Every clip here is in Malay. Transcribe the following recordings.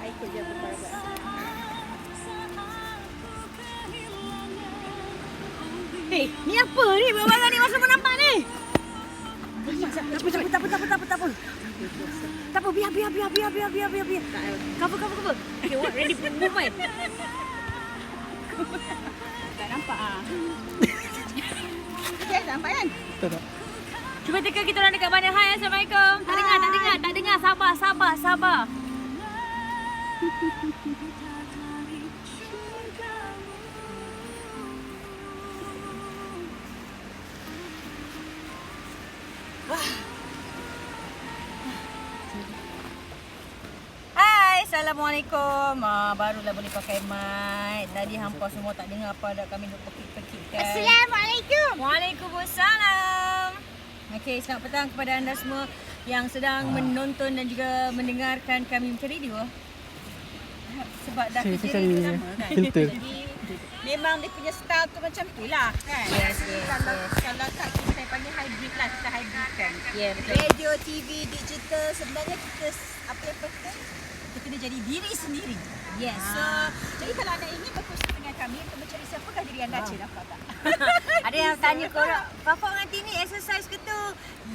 Ikut je berbarat. Hei, ni apa ni? Barang ni masa menampak ni. Tak apa. Tak apa, biar. Cover. Okay, what? Ready for movement? Tak nampak ah. Okay, nampak kan? Tak. Cuba teka kita orang dekat mana. Hai, Assalamualaikum. Tak dengar. Sabar. Hai, Assalamualaikum. Barulah boleh pakai mic. Tadi hampa semua tak dengar apa dah kami duk pekik-pekikkan. Assalamualaikum. Waalaikumsalam. Okey, selamat petang kepada anda semua yang sedang menonton dan juga mendengarkan kami mencari dia. Sebab dah Saya kerja cari lama kan. filter. Jadi memang dia punya style tu macam tu lah kan. Yes. Kalau tak kita panggil hybrid lah, kita hybrid kan. Ya, betul. Radio, TV, digital, sebenarnya kita apa yang penting kita kena jadi diri sendiri. Yes. So, jadi kalau anda ingin berkongsi dengan kami untuk mencari siapakah diri anda, Cik nampak tak? Ada yang tanya korang, Fafa nanti ni exercise ke tu?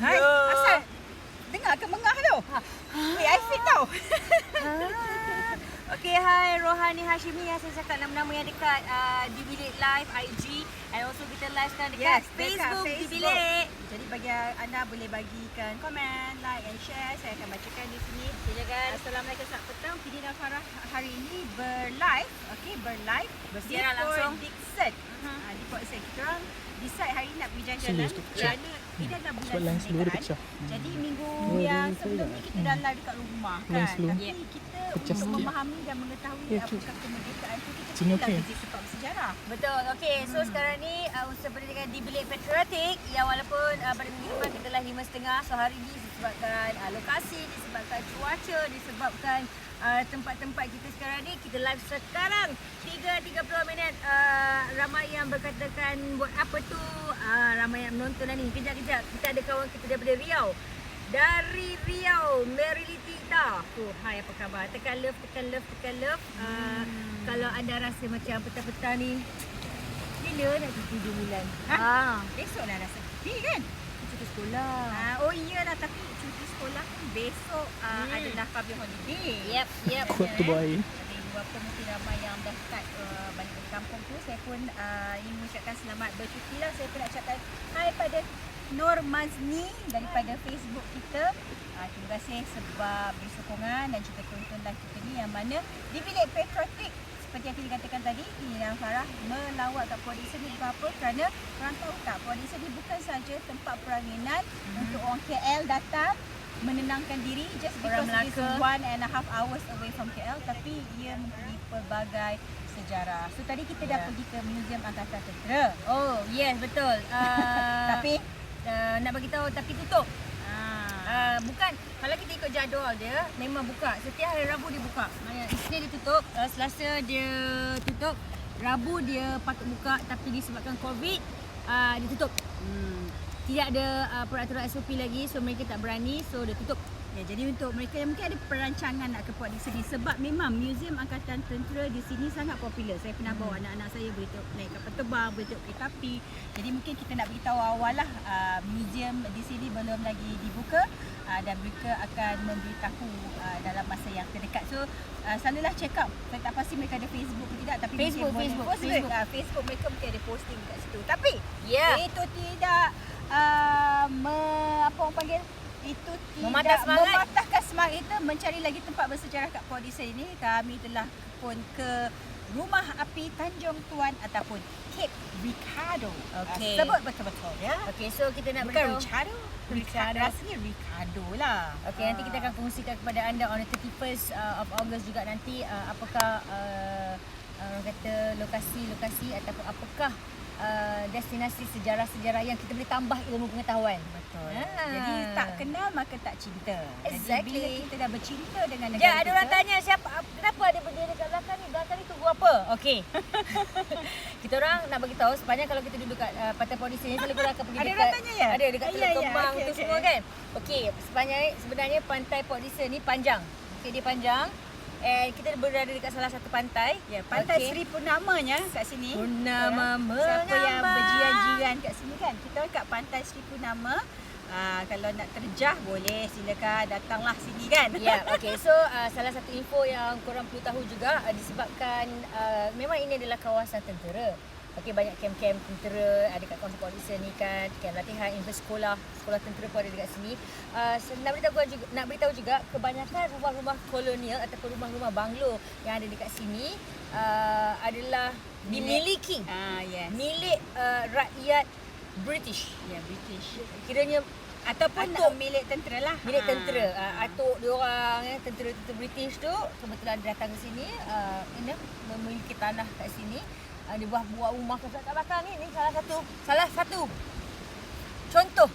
Hai, asal dengar ke mengah tu? Wait, I fit tau. Okay, hai Rohani Hashimi yang saya cakap nama-nama yang dekat di Bilik Live IG and also kita live sekarang dekat Facebook di Bilik. Jadi bagi anda boleh bagikan komen, like and share. Saya akan bacakan di sini. Silakan. Assalamualaikum, selamat petang. Pidi dan Farah hari ini berlive. Okey, berlive. Bersiaran di langsung. Port Dickson. Di Port Dickson. Kita orang decide hari ni nak pergi jalan-jalan. Kerana Ida dah bulan Sebab line slow dia kan. pecah. Jadi minggu yang sebelum ni kita dah live dekat rumah Line kan. slow. Tapi kita Pecah untuk sikit. memahami dan mengetahui apakah kemerdekaan itu kita Sini pergilah okey? visit tempat bersejarah. Betul. Okay, so sekarang ni unsur pendidikan di Bilik Patriotik yang walaupun pada minggu depan kita live 5.30. So hari ni disebabkan lokasi, disebabkan cuaca, disebabkan tempat-tempat kita sekarang ni kita live sekarang 3.30 minit. Ramai yang berkatakan buat apa tu, ramai yang menonton dah ni. Kejap kita ada kawan kita daripada Riau. Dari Riau, Merili Tita. Hai, apa khabar? Tekan love. Kalau anda rasa macam petang-petang ni bila nak cuti 2 bulan? Besok dah rasa cuti kan? Cuti sekolah. Oh iyalah, tapi cuti sekolah kan besok adalah public holiday. Yep. Kuat tu baik. Jadi walaupun mungkin ramai yang dah start balik ke kampung tu, saya pun ingin mengucapkan selamat bercuti lah. Saya pun nak ucapkan hai pada Nur Mazni daripada Facebook kita. Terima kasih sebab beri sokongan dan juga tonton live kita ni yang mana di Bilik Patriotik. Seperti yang kita katakan tadi, Ina Farah melawat kat Port Dickson ni bukan apa, kerana korang tahu tak, Port Dickson ni bukan saja tempat peranginan untuk orang KL datang menenangkan diri just because it's 1.5 hours away from KL, tapi ia mempunyai pelbagai sejarah. So tadi kita dah pergi ke Museum Angkatan Tentera. Oh, yes, betul. Tapi nak bagi tahu tapi tutup. Bukan, kalau kita ikut jadual dia memang buka. Setiap hari Rabu dia buka. Isnin dia tutup, Selasa dia tutup, Rabu dia patut buka tapi disebabkan COVID dia tutup. Tidak ada peraturan SOP lagi, so mereka tak berani, so dia tutup. ya, jadi untuk mereka yang mungkin ada perancangan nak ke Port Dickson ni, sebab memang Museum Angkatan Tentera di sini sangat popular. Saya pernah bawa anak-anak saya boleh tengok naik kapal terbang, boleh tengok kereta api. Jadi mungkin kita nak beritahu awal lah, museum di sini belum lagi dibuka dan mereka akan memberitahu dalam masa yang terdekat. So selalulah check up. Saya tak pasti mereka ada Facebook ke tidak, tapi Facebook, mungkin Facebook, boleh post Facebook. Facebook mereka mungkin ada posting kat situ. Tapi itu tidak apa orang panggil, itu tidak mematahkan semangat kita mencari lagi tempat bersejarah kat Port Dickson ini. Kami telah pun ke Rumah Api Tanjung Tuan ataupun Cape Ricardo. Okey. Sebut betul-betul ya. Okay, so kita nak Bukan beritahu. Ricardo. Rasanya Ricardo lah. Okay, nanti kita akan kongsikan kepada anda on the 31st of August juga nanti apakah orang kata lokasi-lokasi ataupun apakah destinasi sejarah-sejarah yang kita boleh tambah ilmu pengetahuan. Betul. Jadi tak kenal maka tak cinta. Exactly. Jadi bila kita dah bercinta dengan negara Ya, ada orang kita, tanya kenapa ada bendera kat belakang ni? Belakang ni tunggu apa? Okey. Kita orang nak bagi tahu sepanjang kalau kita duduk kat pantai Port Dickson ni selalu kita akan pergi Ada dekat orang tanya ya? Ada dekat Teluk Kembang tu okey. semua kan. Okey, sebenarnya pantai Port Dickson ni panjang. Okey, dia panjang. Kita berada dekat salah satu pantai. Ya, pantai Sri Purnamanya kat sini. Purnama Siapa yang mengambang. berjiran-jiran kat sini kan? Kita kat pantai Sri Purnama. Kalau nak terjah boleh silakan datanglah sini kan. Ya, okey. So salah satu info yang korang perlu tahu juga disebabkan memang ini adalah kawasan tentera. Okey, banyak kem-kem tentera ada kat kawasan Port Dickson ni kan, kem latihan, sekolah tentera pun ada dekat sini. Nak beritahu juga kebanyakan rumah-rumah kolonial ataupun rumah-rumah banglo yang ada dekat sini adalah dimiliki Yes. milik rakyat British. Ya, British. Kiranya Ataupun Atuk. milik tentera lah. milik tentera. Atuk diorang tentera-tentera British tu kebetulan datang ke sini memiliki tanah kat sini. Dia buat rumah kat belakang ni salah satu contoh.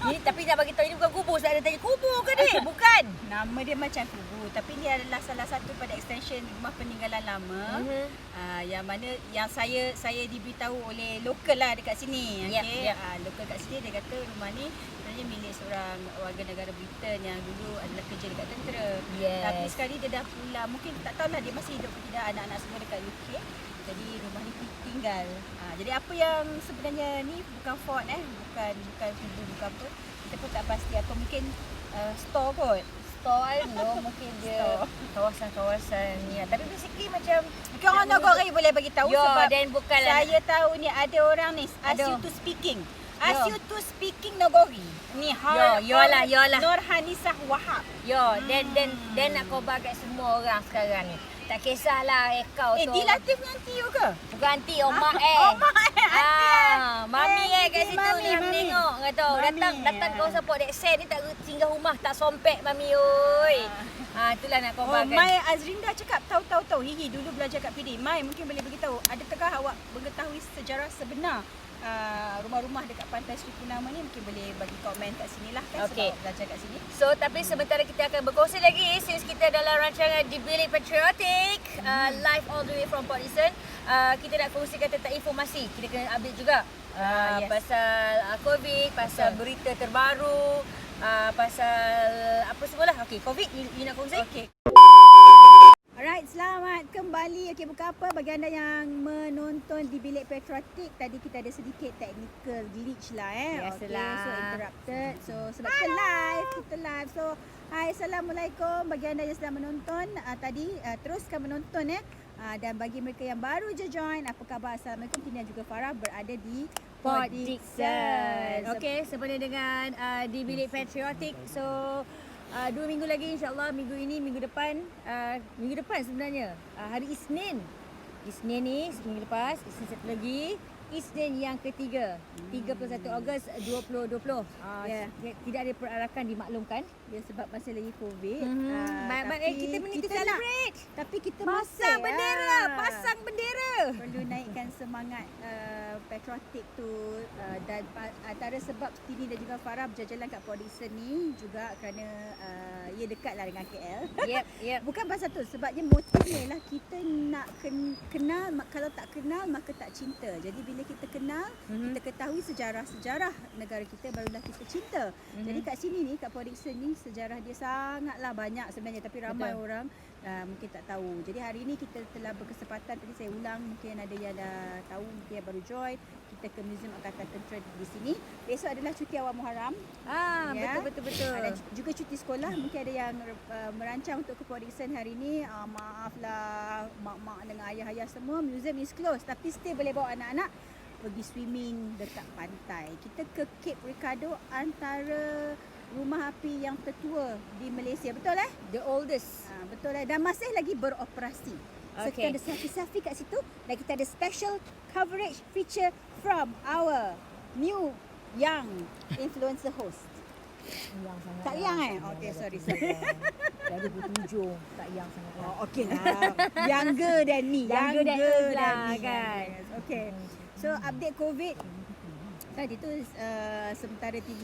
Ni tapi nak bagi tahu ini bukan kubur. Saya ada tanya kubur ke ni? Bukan. Nama dia macam kubu tapi dia adalah salah satu pada extension rumah peninggalan lama. Yang mana yang saya diberitahu oleh lokal lah dekat sini. Yep, Okey. yep. Lokal kat sini dia kata rumah ni sebenarnya milik seorang warga negara Britain yang dulu adalah kerja dekat tentera. Yes. Tapi sekali dia dah pulang, mungkin tak tahulah dia masih hidup ke tidak, anak-anak semua dekat UK. Jadi rumah ni tinggal. Jadi apa yang sebenarnya ni bukan fort bukan kubu, bukan apa. Kita pun tak pasti, atau mungkin store kot. Store I don't know, mungkin dia kawasan-kawasan ni. Tapi basically macam Mungkin orang Nogori boleh bagi tahu sebab dan bukan saya tahu ni ada orang ni ask you to speaking. Ask you to speaking Nogori. Ni yolah. Nurhanisah Wahab. Dan nak khabar kat semua orang sekarang ni. Tak kisahlah kau tu. Dilatif dengan Tio ke? Bukan aunty, Oma Mami kat situ Mami, ni Mami. tengok kata datang kawasan Port Dickson ni tak singgah rumah tak sompek Mami oi. Itulah nak khabarkan. Mai Azrinda cakap tahu. Hihi dulu belajar kat PD. Mai mungkin boleh beritahu, adakah awak mengetahui sejarah sebenar rumah-rumah dekat pantai Sri Purnama ni? Mungkin boleh bagi komen kat sini lah kan, Okey. sebab belajar kat sini. So tapi sementara kita akan berkongsi lagi since kita dalam rancangan di Bilik Patriotic live all the way from Port Dickson. Kita nak kongsikan tentang informasi. Kita kena update juga Yes. pasal COVID, pasal berita terbaru, pasal apa semualah. Okey, COVID you nak kongsi? Okey. Alright, selamat kembali. Okey, bukan apa bagi anda yang menonton di Bilik Patriotic. Tadi kita ada sedikit technical glitch lah Biasalah. Okay, so interrupted. So sebab kita live. So hai, Assalamualaikum bagi anda yang sedang menonton. Tadi teruskan menonton dan bagi mereka yang baru je join, apa khabar? Assalamualaikum. Tina juga Farah berada di Port Dickson. Okey, sempena dengan di Bilik Patriotic. So 2 minggu lagi insya-Allah, minggu ini, minggu depan sebenarnya. Hari Isnin ni minggu lepas, Isnin satu lagi, Isnin yang ketiga, 31 Ogos 2020. Ya. Tidak ada perarakan dimaklumkan. Ya, sebab masih lagi COVID. Baik, kita need to celebrate. Tapi kita Pasang masih bendera, pasang bendera. perlu naikkan semangat patriotik tu, dan antara sebab Tini dan juga Farah berjalan kat Port Dickson ni juga kerana ia dekatlah dengan KL. Yep. Bukan pasal tu, sebabnya motifnya ialah kita nak kenal, kalau tak kenal maka tak cinta. Jadi bila kita kenal, kita ketahui sejarah-sejarah negara kita, barulah kita cinta. Jadi kat sini ni, kat Port Dickson ni, sejarah dia sangatlah banyak sebenarnya, tapi ramai orang mungkin tak tahu. Jadi hari ini kita telah berkesempatan, tadi saya ulang, mungkin ada yang dah tahu, mungkin yang baru join, kita ke Museum Angkatan Tentera di sini. Besok adalah cuti awal Muharram. Betul. Ada juga cuti sekolah. Mungkin ada yang merancang untuk ke Port Dickson hari ini. Maaflah mak-mak dengan ayah-ayah semua, museum is closed, tapi still boleh bawa anak-anak pergi swimming dekat pantai. Kita ke Cape Ricardo, antara rumah api yang tertua di Malaysia. Betul The oldest. betul dan masih lagi beroperasi. So Okay. kita ada selfie-selfie kat situ, dan kita ada special coverage feature from our new young influencer host. Yang sangat. Tak yang Okay, sorry. Dah 27, tak yang sangat. Okay lah. Younger than me. Younger than us lah, me. kan. Yes. Okay. So So update COVID tadi tu sementara TV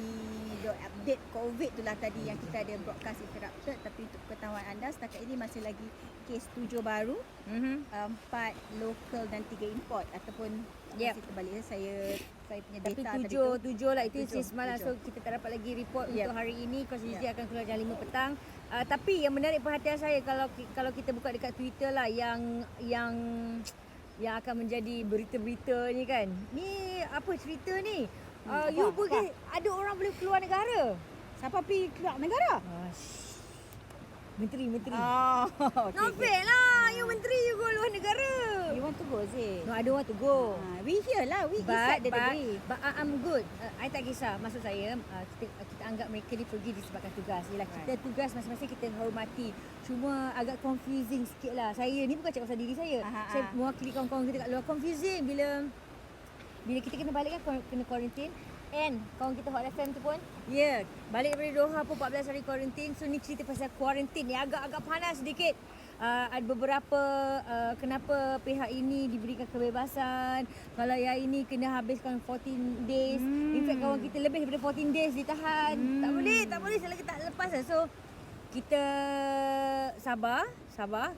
update COVID tu lah tadi yang kita ada broadcast interrupted, tapi untuk ketahuan anda setakat ini masih lagi kes 7 baru, 4 lokal dan 3 import ataupun masih terbalik saya punya Tapi data tujuh lah itu Tujuh, semalam. So kita tak dapat lagi report untuk hari ini. Konsisten akan keluar jam 5 petang. Tapi yang menarik perhatian saya kalau kita buka dekat Twitter lah yang akan menjadi berita-berita ni kan. Ni apa cerita ni? You boleh ada orang boleh keluar negara. Siapa pergi keluar negara? Menteri. Okay, Not fair lah. You menteri, you go luar negara. You want to go, Zee? No, I don't want to go. We here lah. We inside the degree. But I'm good. I tak kisah. Maksud saya, kita anggap mereka ni pergi disebabkan tugas. Yelah, kita tugas masing-masing kita hormati. Cuma agak confusing sikit lah. Saya ni bukan cakap pasal diri saya. Saya mewakili kawan-kawan kita kat luar. Confusing bila kita kena balik kan, kena quarantine. And kawan kita Hot FM tu pun balik daripada Doha pun 14 hari quarantine. So ni cerita pasal quarantine ni agak-agak panas sedikit. Ada beberapa kenapa pihak ini diberikan kebebasan, kalau yang ini kena habiskan 14 days. In fact kawan kita lebih daripada 14 days ditahan. Tak boleh selagi tak lepas lah. So kita sabar.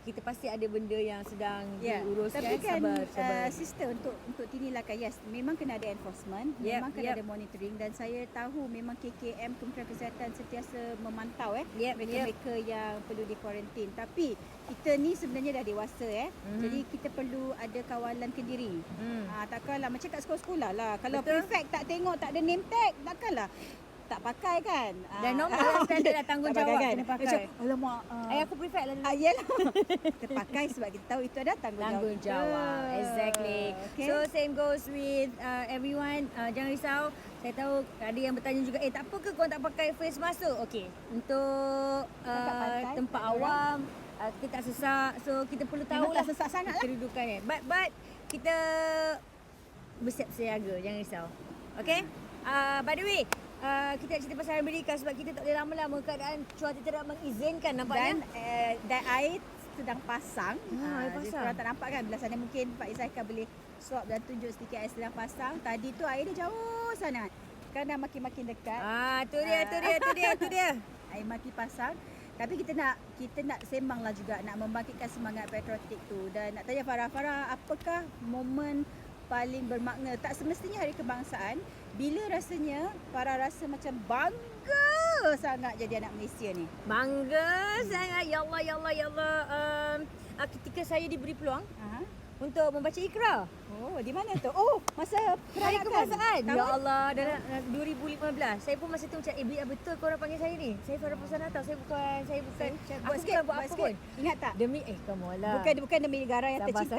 Kita pasti ada benda yang sedang diuruskan. Tapi kan sabar. sistem untuk tinilakkan, yes, memang kena ada enforcement, memang kena ada monitoring, dan saya tahu memang KKM Kementerian Kesihatan sentiasa memantau mereka yang perlu di kuarantin. Tapi kita ni sebenarnya dah dewasa jadi kita perlu ada kawalan kendiri. Takkanlah macam kat sekolah-sekolah lah, kalau prefect tak tengok tak ada name tag, takkanlah tak pakai kan. Dan normal lah standard dah tanggungjawab kan? Kena pakai. Alamak. Aku prefect lah dulu. Yalah. Kita pakai sebab kita tahu itu ada tanggungjawab. Exactly. Okay. So same goes with everyone. Jangan risau. Saya tahu ada yang bertanya juga, tak apa ke korang tak pakai face mask tu? Okay. Untuk tempat awam, kita tak sesak. So kita perlu tahu lah sesak sangat lah kedudukannya. But kita bersiap siaga. Jangan risau. Okay. By the way, kita nak cerita pasal Amerika sebab kita tak boleh lama-lama keadaan cuaca tidak mengizinkan nampaknya. Dan air sedang pasang. Air pasang. Korang tak nampak kan? Belah sana mungkin Pak Izzahika boleh swap dan tunjuk sedikit air sedang pasang. Tadi tu air dia jauh sangat. Sekarang dah makin-makin dekat. Tu dia. Air makin pasang. Tapi kita nak sembang lah juga, nak membangkitkan semangat patriotik tu. Dan nak tanya Farah, apakah momen paling bermakna? Tak semestinya hari kebangsaan. Bila rasanya Farah rasa macam bangga sangat jadi anak Malaysia ni? Bangga sangat. Ya Allah. Ketika saya diberi peluang untuk membaca Iqra. Di mana tu? Masa hari kebangsaan. Tahun? Ya Allah, dalam 2015. Saya pun masa tu macam, betul korang panggil saya ni. Saya Farah Fauzana tau. Saya bukan buat apa pun. Ingat tak? Demi kamu lah. Bukan demi negara yang tercinta.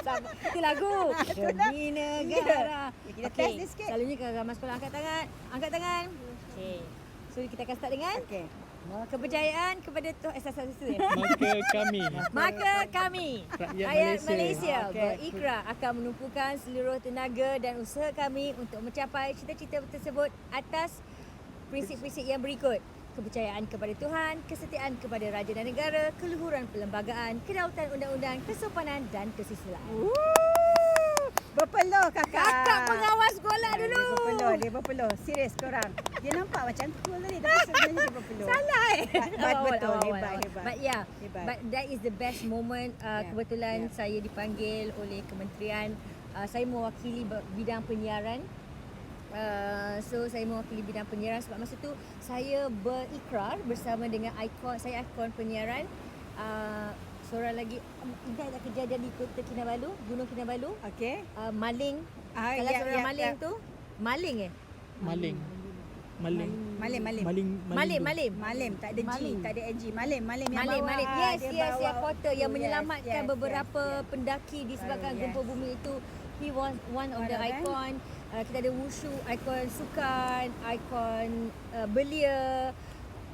Sabar. Itu lagu. Demi negara. Kita test dia sikit. Selalunya kalau ramai sekolah angkat tangan. Okay. So kita akan start dengan kepercayaan kepada Maka kami rakyat Malaysia berikrah akan menumpukan seluruh tenaga dan usaha kami untuk mencapai cita-cita tersebut atas prinsip-prinsip yang berikut: kepercayaan kepada Tuhan, kesetiaan kepada raja dan negara, keluhuran perlembagaan, kedaulatan undang-undang, kesopanan dan kesusilaan. Berpeluh kakak pengawas sekolah dulu. Dia berpeluh. Serius korang. Dia nampak macam cool tadi, tapi sebenarnya dia berpeluh. Salah Betul. Hebat. But that is the best moment. Kebetulan saya dipanggil oleh kementerian. Saya mewakili bidang penyiaran. So saya mewakili bidang penyiaran sebab masa tu saya berikrar bersama dengan ikon penyiaran. Seorang lagi, ingat tak kejadian di Kota Kinabalu, Gunung Kinabalu? Maling. Kalau seorang maling tu, maling. Malim, tak ada G, tak ada NG. Malim yang bawa. Yes, porter yang menyelamatkan beberapa pendaki disebabkan gempa bumi itu. He was one of the icon. Kita ada wushu, ikon sukan, ikon belia.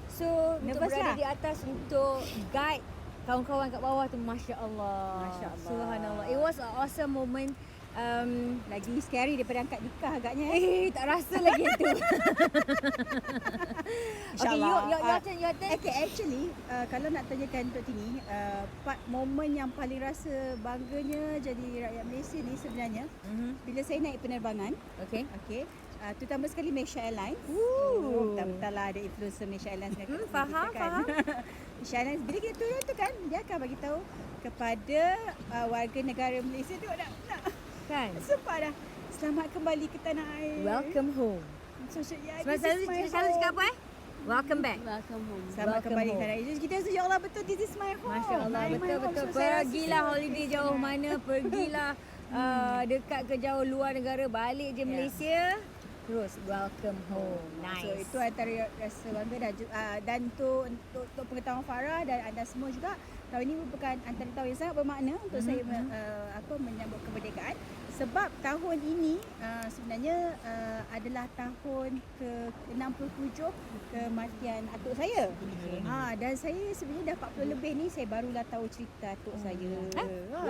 So untuk berada di atas untuk guide kawan-kawan kat bawah tu, Masya Allah. Subhanallah. It was an awesome moment. Lagi scary daripada angkat nikah agaknya. tak rasa lagi tu. Okay, your turn. Okay, actually kalau nak tanyakan Tok Tini, part momen yang paling rasa bangganya jadi rakyat Malaysia ni sebenarnya bila saya naik penerbangan. Okay. Okay. Terutama sekali Malaysia Airlines. Betul-betul lah ada influencer Malaysia Airlines kan. Faham. Malaysia Airlines bila kita turun tu kan, dia akan bagi tahu kepada warga negara Malaysia tu nak Kan? sempat dah. Selamat kembali ke tanah air. Welcome home. So, yeah, Sebab selalu cakap apa Welcome back. Welcome home. Selamat Welcome kembali ke home. tanah air. Jadi kita rasa ya Allah betul this is my home. Masya Allah, My betul. home. So, saya rasa Pergilah holiday jauh mana, pergilah dekat ke jauh luar negara, balik je Malaysia. Terus welcome home. Nice. So itu antara rasa bangga dan untuk pengetahuan Farah dan anda semua juga, tahun ini merupakan antara tahun yang sangat bermakna untuk saya menyambut kemerdekaan. Sebab tahun ini sebenarnya adalah tahun ke-67 kematian atuk saya. Dan saya sebenarnya dah 40 lebih ni saya barulah tahu cerita atuk saya.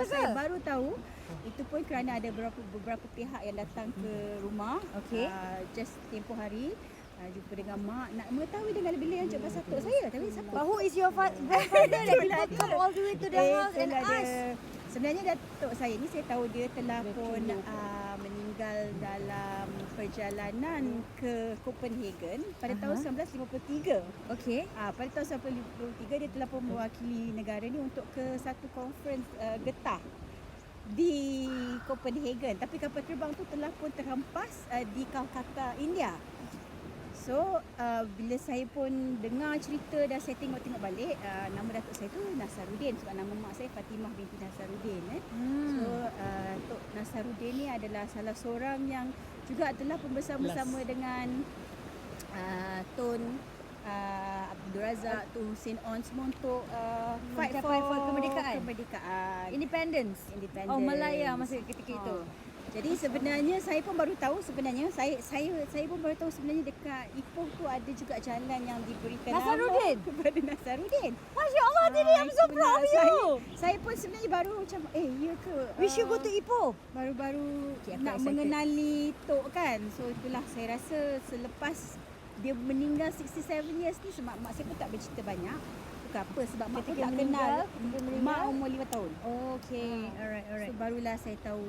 Saya baru tahu. Itu pun kerana ada beberapa pihak yang datang ke rumah. Okay. Just tempoh hari jumpa dengan mak, nak mengetahui dengan lebih lanjut pasal atuk saya. Tapi siapa? But who is your grandfather that Itulah people come dia. all the way to the house and Itulah ask? dia. Sebenarnya datuk saya ni saya tahu dia telah pun meninggal dalam perjalanan ke Copenhagen pada tahun 1953. Okay. Pada tahun 1953 dia telah pun mewakili negara ni untuk ke satu conference getah di Copenhagen. Tapi kapal terbang tu telah pun terhempas di Kolkata, India. So bila saya pun dengar cerita dan saya tengok balik, nama datuk saya tu Nasaruddin sebab nama mak saya Fatimah binti Nasaruddin. So Tok Nasaruddin ni adalah salah seorang yang juga telah pun bersama-sama dengan Tun Abdul Razak, Tun Hussein On semua untuk fight for kemerdekaan. Independence. Oh, Malaya masa ketika itu. Jadi sebenarnya saya pun baru tahu saya pun baru tahu sebenarnya dekat Ipoh tu ada juga jalan yang diberikan Nasaruddin? nama kepada Nasaruddin. Masya Allah, Tini, I'm so proud of you. Saya pun sebenarnya baru macam ya ke? We should go to Ipoh. Baru-baru Okay, aku nak excited. mengenali Tok kan. So itulah saya rasa selepas dia meninggal 67 years ni sebab mak saya pun tak bercerita banyak. Bukan apa sebab mak pun Ketika tak meninggal, kenal. ketika meninggal? Mak umur 5 tahun. Okay, alright. So barulah saya tahu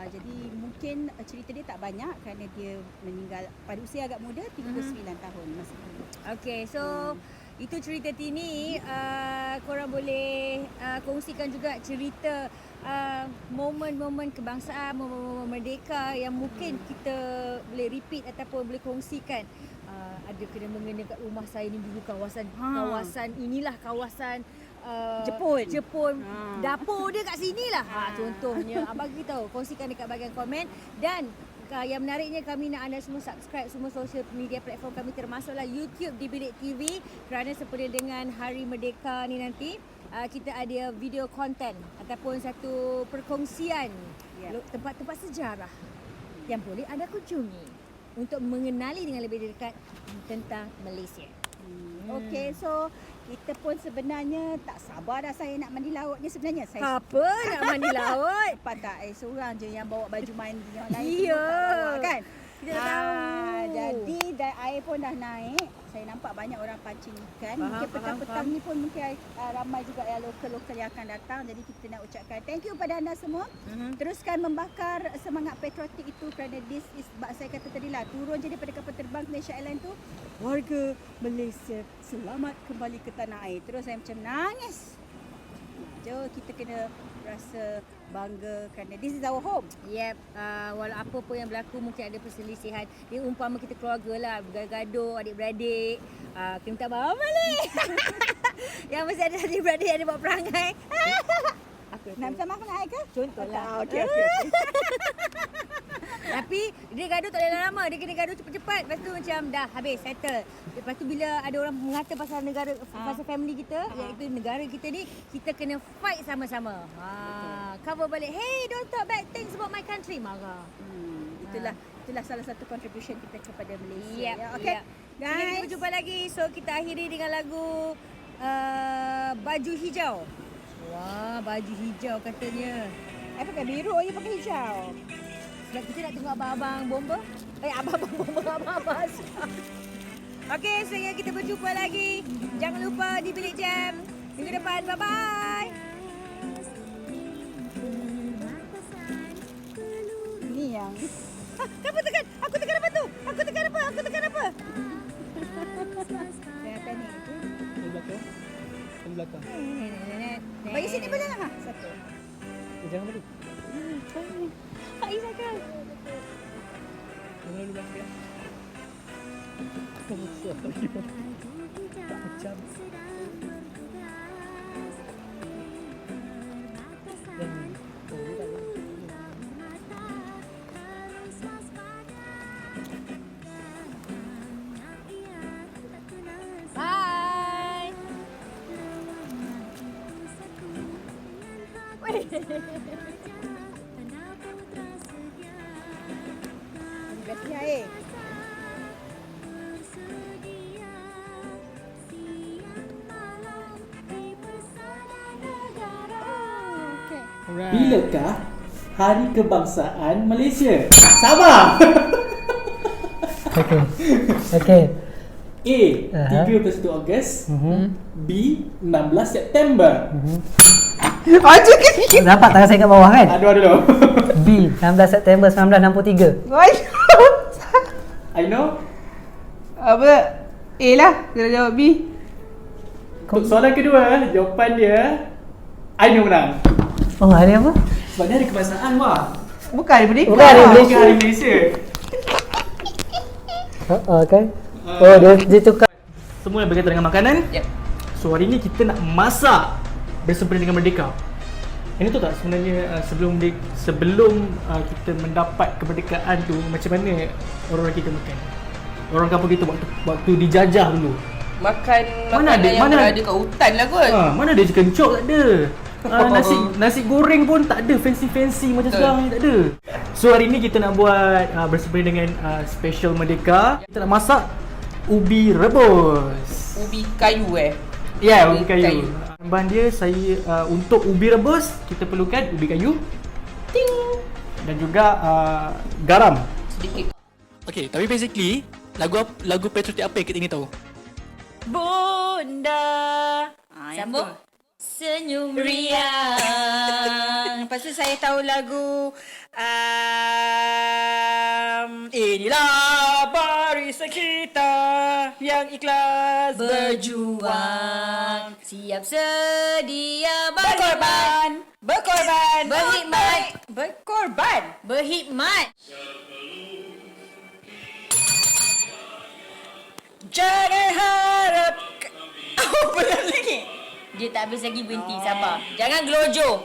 jadi mungkin cerita dia tak banyak kerana dia meninggal pada usia agak muda 39 tahun masa tu. Okay, so itu cerita Tini. Korang boleh kongsikan juga cerita momen-momen kebangsaan, momen-momen merdeka yang mungkin kita boleh repeat ataupun boleh kongsikan. Ada kena mengena kat rumah saya ni dulu kawasan inilah kawasan Jepun. Dapur dia kat sinilah. Contohnya bagi tahu, kongsikan dekat bahagian komen. Dan yang menariknya kami nak anda semua subscribe semua social media platform kami termasuklah YouTube di Bilik TV kerana sempena dengan Hari Merdeka ni nanti kita ada video konten ataupun satu perkongsian tempat-tempat sejarah yang boleh anda kunjungi untuk mengenali dengan lebih dekat tentang Malaysia. Okay, so kita pun sebenarnya tak sabar dah saya nak mandi laut ni sebenarnya. Saya Apa nak mandi laut? Cepat tak? Seorang je yang bawa baju mandi yang lain. Iya. tak bawa, kan? Kita dah tahu. Jadi air pun dah naik. Saya nampak banyak orang pancing ikan. Mungkin petang-petang ni pun mungkin ramai juga yang lokal-lokal yang akan datang. Jadi kita nak ucapkan thank you pada anda semua. Teruskan membakar semangat patriotik itu kerana this is, saya kata tadi lah, turun je daripada kapal terbang Malaysia Airlines tu, warga Malaysia selamat kembali ke tanah air. Terus saya macam nangis. So kita kena rasa bangga kerana this is our home. Yep, walau apa pun yang berlaku mungkin ada perselisihan. Dia umpama kita keluarga lah, bergaduh adik-beradik. Kita minta maaf balik. Yang mesti ada adik-beradik yang ada buat perangai. Nak minta maaf dengan I ke? Contohlah. Okey. Tapi dia gaduh tak boleh lama. Dia kena gaduh cepat-cepat. Lepas tu macam dah habis, settle. Lepas tu bila ada orang mengata pasal negara, pasal family kita, iaitu negara kita ni, kita kena fight sama-sama. Cover balik. Hey, don't talk bad things about my country. Marah. Itulah salah satu contribution kita kepada Malaysia. Yep, Ya, okey. yep. Guys, kita jumpa lagi. So kita akhiri dengan lagu Baju Hijau. Wah, baju hijau katanya. I pakai biru, you pakai hijau. Sebab kita nak tengok abang-abang bomba. Abang-abang bomba, abang-abang Ashraf. Okey, sehingga kita berjumpa lagi. Jangan lupa di Bilik Jam minggu depan. Bye-bye. Ini yang Kenapa tekan? Aku tekan apa tu? Aku tekan apa? Aku tekan apa? saya panik tu. Di belakang. Di belakang. Bagi sini boleh tak? Satu. Jangan balik. Kak Isa kan? Jangan lalu belakang ya. Oh, sorry. Tak macam. Dan oh, dia tak boleh. Bye. Kasih air. Alright. Bilakah Hari Kebangsaan Malaysia? Sabar! Okey. Okey. A. Aha. 31 Ogos. B. 16 September. Dapat tangan saya kat bawah kan? Aduh. B 16 September 1963. I know. Apa? A lah. Kena jawab B. Untuk soalan kedua, jawapan dia I know menang. Oh, hari apa? Sebab dia hari kebangsaan wah. Bukan hari merdeka. Bukan hari Bukan Malaysia. hari Malaysia. Okay. Oh, dia tukar. Semua yang berkaitan dengan makanan. Yep. So hari ni kita nak masak bersempena dengan Merdeka. Ini tu tak sebenarnya sebelum kita mendapat kemerdekaan tu macam mana orang kita makan. Orang kampung kita waktu dijajah dulu. Makan Mana makanan ada- yang mana- berada kat hutan lah kot. Mana ada chicken chop, tak ada. Nasi goreng pun tak ada fancy macam Betul. sekarang ni, tak ada. So hari ni kita nak buat bersempena dengan special Merdeka. Kita nak masak ubi rebus. Ubi kayu Ya, Ubi ubi kayu. kayu. Bahan dia untuk ubi rebus kita perlukan ubi kayu, ting, dan juga garam. sedikit. Okay, tapi basically lagu patriotik apa yang kita ingin tahu? Bunda. yang Sambung. tu. Senyum riang. Lepas tu saya tahu lagu Inilah barisan kita yang ikhlas Berjuang. Siap sedia berkorban. Berkorban. Berkhidmat. Berkorban. Berkhidmat. Jangan harap. Apa lagi? Dia tak habis lagi berhenti. Sabar. Jangan gelojoh.